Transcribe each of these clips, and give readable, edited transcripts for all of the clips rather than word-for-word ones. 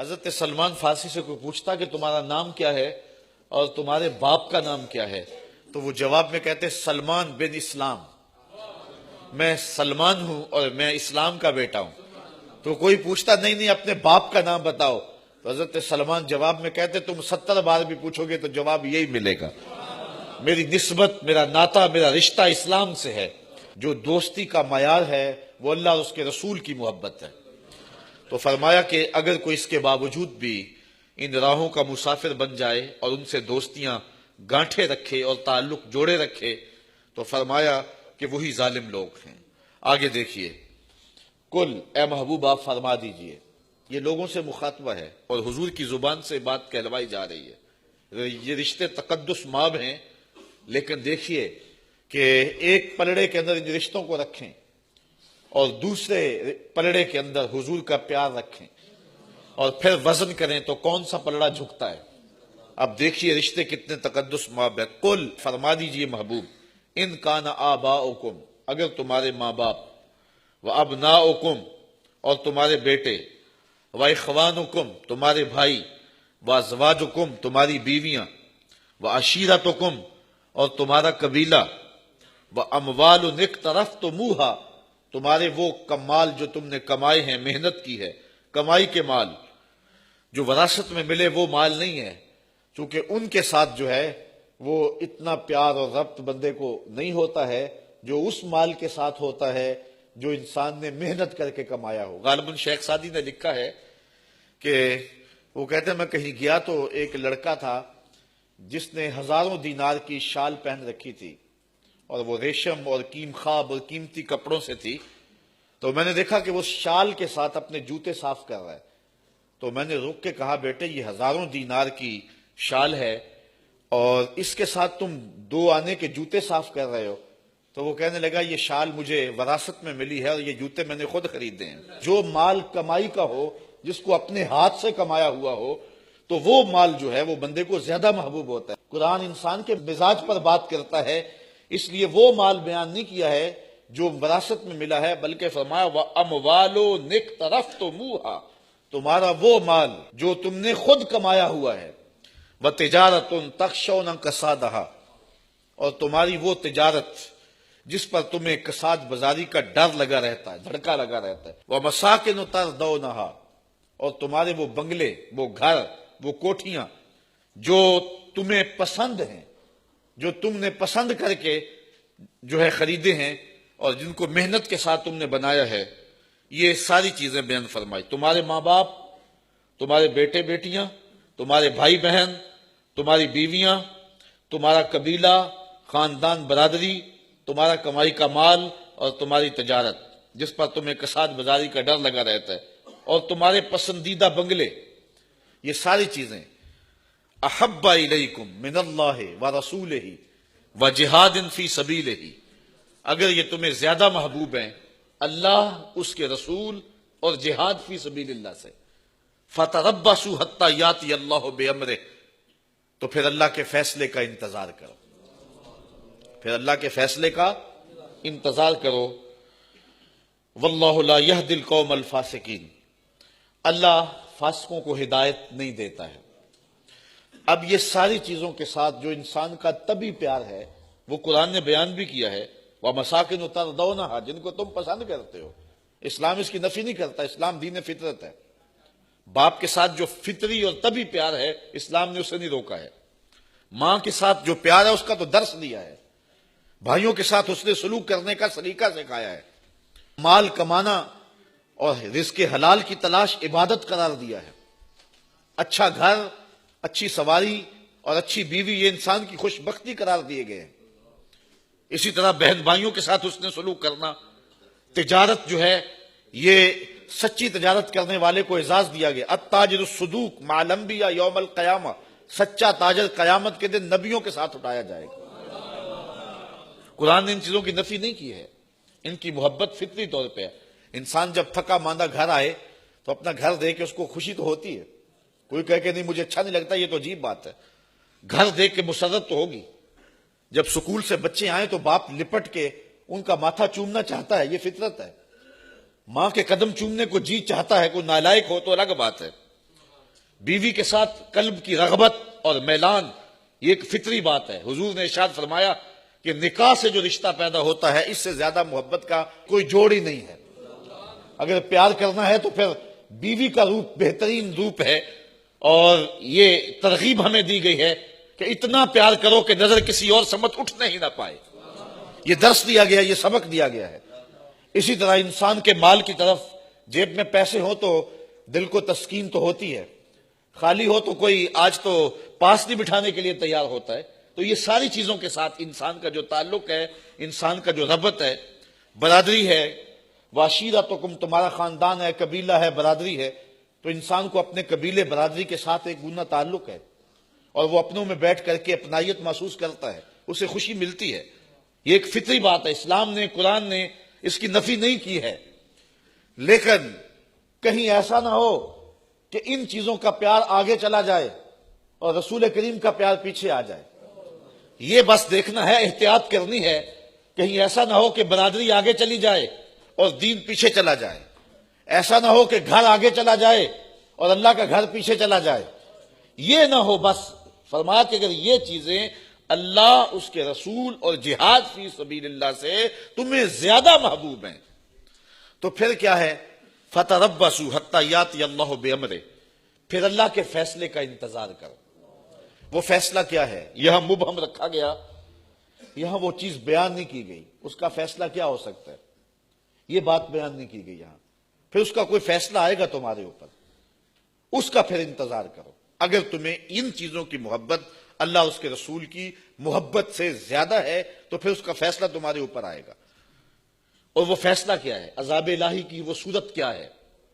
حضرت سلمان فارسی سے کوئی پوچھتا کہ تمہارا نام کیا ہے اور تمہارے باپ کا نام کیا ہے، تو وہ جواب میں کہتے سلمان بن اسلام، میں سلمان ہوں اور میں اسلام کا بیٹا ہوں۔ تو کوئی پوچھتا نہیں اپنے باپ کا نام بتاؤ، تو حضرت سلمان جواب میں کہتے تم 70 بار بھی پوچھو گے تو جواب یہی ملے گا، میری نسبت، میرا ناتا، میرا رشتہ اسلام سے ہے۔ جو دوستی کا معیار ہے وہ اللہ اور اس کے رسول کی محبت ہے۔ تو فرمایا کہ اگر کوئی اس کے باوجود بھی ان راہوں کا مسافر بن جائے اور ان سے دوستیاں گانٹھے رکھے اور تعلق جوڑے رکھے تو فرمایا کہ وہی ظالم لوگ ہیں۔ آگے دیکھیے، کل اے محبوب آپ فرما دیجئے، یہ لوگوں سے مخاطبہ ہے اور حضور کی زبان سے بات کہلوائی جا رہی ہے۔ یہ رشتے تقدس ماب ہیں، لیکن دیکھیے کہ ایک پلڑے کے اندر ان رشتوں کو رکھیں اور دوسرے پلڑے کے اندر حضور کا پیار رکھیں اور پھر وزن کریں تو کون سا پلڑا جھکتا ہے۔ اب دیکھیے رشتے کتنے تقدس ماب ہے۔ قل فرما دیجئے محبوب، ان کان آباؤکم، اگر تمہارے ماں باپ، و ابناؤکم، اور تمہارے بیٹے، و اخوانکم، تمہارے بھائی، و ازواجکم، تمہاری بیویاں، و عشیرتکم، اور تمہارا قبیلہ، و اموال اقترفتموہا، تمہارے وہ کمال جو تم نے کمائے ہیں، محنت کی ہے، کمائی کے مال جو وراثت میں ملے وہ مال نہیں ہے، چونکہ ان کے ساتھ جو ہے وہ اتنا پیار اور ربط بندے کو نہیں ہوتا ہے جو اس مال کے ساتھ ہوتا ہے جو انسان نے محنت کر کے کمایا ہو۔ غالباً شیخ سعدی نے لکھا ہے کہ وہ کہتے ہیں میں کہیں گیا تو ایک لڑکا تھا جس نے ہزاروں دینار کی شال پہن رکھی تھی اور وہ ریشم اور کیم خواب اور قیمتی کپڑوں سے تھی، تو میں نے دیکھا کہ وہ شال کے ساتھ اپنے جوتے صاف کر رہا ہے، تو میں نے رک کے کہا بیٹے یہ ہزاروں دینار کی شال ہے اور اس کے ساتھ تم 2 آنے کے جوتے صاف کر رہے ہو؟ تو وہ کہنے لگا یہ شال مجھے وراثت میں ملی ہے اور یہ جوتے میں نے خود خریدے ہیں۔ جو مال کمائی کا ہو، جس کو اپنے ہاتھ سے کمایا ہوا ہو، تو وہ مال جو ہے وہ بندے کو زیادہ محبوب ہوتا ہے۔ قرآن انسان کے مزاج پر بات کرتا ہے، اس لیے وہ مال بیان نہیں کیا ہے جو وراثت میں ملا ہے، بلکہ فرمایا وَأَمْوَالٌ اقْتَرَفْتُمُوهَا، تمہارا وہ مال جو تم نے خود کمایا ہوا ہے، وَتِجَارَةٌ تَخْشَوْنَ كَسَادَهَا، اور تمہاری وہ تجارت جس پر تمہیں کساد بازاری کا ڈر لگا رہتا ہے، دھڑکا لگا رہتا ہے، وَمَسَاكِنُ تَرْضَوْنَهَا، اور تمہارے وہ بنگلے، وہ گھر، وہ کوٹھیاں جو تمہیں پسند ہیں، جو تم نے پسند کر کے جو ہے خریدے ہیں اور جن کو محنت کے ساتھ تم نے بنایا ہے، یہ ساری چیزیں بیان فرمائی۔ تمہارے ماں باپ، تمہارے بیٹے بیٹیاں، تمہارے بھائی بہن، تمہاری بیویاں، تمہارا قبیلہ، خاندان، برادری، تمہارا کمائی کا مال اور تمہاری تجارت جس پر تمہیں کساد بازاری کا ڈر لگا رہتا ہے، اور تمہارے پسندیدہ بنگلے، یہ ساری چیزیں احب الیکم من اللہ ورسولہ وجہاد فی سبیلہ، اگر یہ تمہیں زیادہ محبوب ہیں اللہ، اس کے رسول اور جہاد فی سبیل اللہ سے، فتربصوا حتی یاتی اللہ بامرہ، تو پھر اللہ کے فیصلے کا انتظار کرو، پھر اللہ کے فیصلے کا انتظار کرو۔ واللہ لا یہدی القوم الفاسقین، اللہ فاسقوں کو ہدایت نہیں دیتا ہے۔ اب یہ ساری چیزوں کے ساتھ جو انسان کا طبعی پیار ہے وہ قرآن نے بیان بھی کیا ہے، وَمَسَاكِنُ تَرْضَوْنَهَا، جن کو تم پسند کرتے ہو۔ اسلام اس کی نفی نہیں کرتا، اسلام دین فطرت ہے۔ باپ کے ساتھ جو فطری اور طبعی پیار ہے اسلام نے اسے نہیں روکا ہے۔ ماں کے ساتھ جو پیار ہے اس کا تو درس دیا ہے، بھائیوں کے ساتھ حسن سلوک کرنے کا سلیقہ سکھایا ہے، مال کمانا اور رزق حلال کی تلاش عبادت قرار دیا ہے۔ اچھا گھر، اچھی سواری اور اچھی بیوی یہ انسان کی خوش بختی قرار دیے گئے ہیں۔ اسی طرح بہن بھائیوں کے ساتھ حسن سلوک کرنا، تجارت جو ہے یہ سچی تجارت کرنے والے کو اعزاز دیا گیا۔ التاجر الصدوق مع الانبیاء یوم القیامہ، سچا تاجر قیامت کے دن نبیوں کے ساتھ اٹھایا جائے گا۔ قرآن نے ان چیزوں کی نفی نہیں کی ہے، ان کی محبت فطری طور پہ ہے۔ انسان جب تھکا ماندہ گھر آئے تو اپنا گھر دیکھ کے اس کو خوشی تو ہوتی ہے، کوئی کہے کہ نہیں مجھے اچھا نہیں لگتا، یہ تو عجیب بات ہے، گھر دیکھ کے مسرت تو ہوگی۔ جب سکول سے بچے آئیں تو باپ لپٹ کے ان کا ماتھا چومنا چاہتا ہے، یہ فطرت ہے۔ ماں کے قدم چومنے کو جی چاہتا ہے، کوئی نالائق ہو تو الگ بات ہے۔ بیوی کے ساتھ قلب کی رغبت اور میلان، یہ ایک فطری بات ہے۔ حضور نے ارشاد فرمایا کہ نکاح سے جو رشتہ پیدا ہوتا ہے اس سے زیادہ محبت کا کوئی جوڑ ہی نہیں ہے۔ اگر پیار کرنا ہے تو پھر بیوی کا روپ بہترین روپ ہے، اور یہ ترغیب ہمیں دی گئی ہے کہ اتنا پیار کرو کہ نظر کسی اور سمت اٹھنے ہی نہ پائے۔ یہ درس دیا گیا، یہ سبق دیا گیا ہے۔ اسی طرح انسان کے مال کی طرف، جیب میں پیسے ہوں تو دل کو تسکین تو ہوتی ہے، خالی ہو تو کوئی آج تو پاس نہیں بٹھانے کے لیے تیار ہوتا ہے۔ تو یہ ساری چیزوں کے ساتھ انسان کا جو تعلق ہے، انسان کا جو ربط ہے، برادری ہے، وعشیرتکم تمہارا خاندان ہے، قبیلہ ہے، برادری ہے، تو انسان کو اپنے قبیلے برادری کے ساتھ ایک گنا تعلق ہے، اور وہ اپنوں میں بیٹھ کر کے اپنائیت محسوس کرتا ہے، اسے خوشی ملتی ہے۔ یہ ایک فطری بات ہے، اسلام نے، قرآن نے اس کی نفی نہیں کی ہے۔ لیکن کہیں ایسا نہ ہو کہ ان چیزوں کا پیار آگے چلا جائے اور رسول کریم کا پیار پیچھے آ جائے۔ یہ بس دیکھنا ہے، احتیاط کرنی ہے، کہیں ایسا نہ ہو کہ برادری آگے چلی جائے اور دین پیچھے چلا جائے، ایسا نہ ہو کہ گھر آگے چلا جائے اور اللہ کا گھر پیچھے چلا جائے، یہ نہ ہو۔ بس فرمایا کہ اگر یہ چیزیں اللہ، اس کے رسول اور جہاد فی سبیل اللہ سے تمہیں زیادہ محبوب ہیں تو پھر کیا ہے؟ فَتَرَبَّصُوا حَتَّىٰ يَأْتِيَ اللَّهُ بِأَمْرِهِ، پھر اللہ کے فیصلے کا انتظار کرو۔ وہ فیصلہ کیا ہے؟ یہاں مبہم رکھا گیا، یہاں وہ چیز بیان نہیں کی گئی، اس کا فیصلہ کیا ہو سکتا ہے، یہ بات بیان نہیں کی گئی یہاں۔ پھر اس کا کوئی فیصلہ آئے گا تمہارے اوپر، اس کا پھر انتظار کرو۔ اگر تمہیں ان چیزوں کی محبت اللہ اس کے رسول کی محبت سے زیادہ ہے تو پھر اس کا فیصلہ تمہارے اوپر آئے گا۔ اور وہ فیصلہ کیا ہے؟ عذاب الہی کی وہ صورت کیا ہے،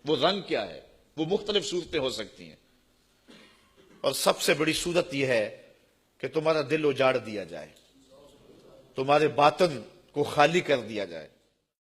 وہ رنگ کیا ہے؟ وہ مختلف صورتیں ہو سکتی ہیں، اور سب سے بڑی صورت یہ ہے کہ تمہارا دل اجاڑ دیا جائے، تمہارے باطن کو خالی کر دیا جائے،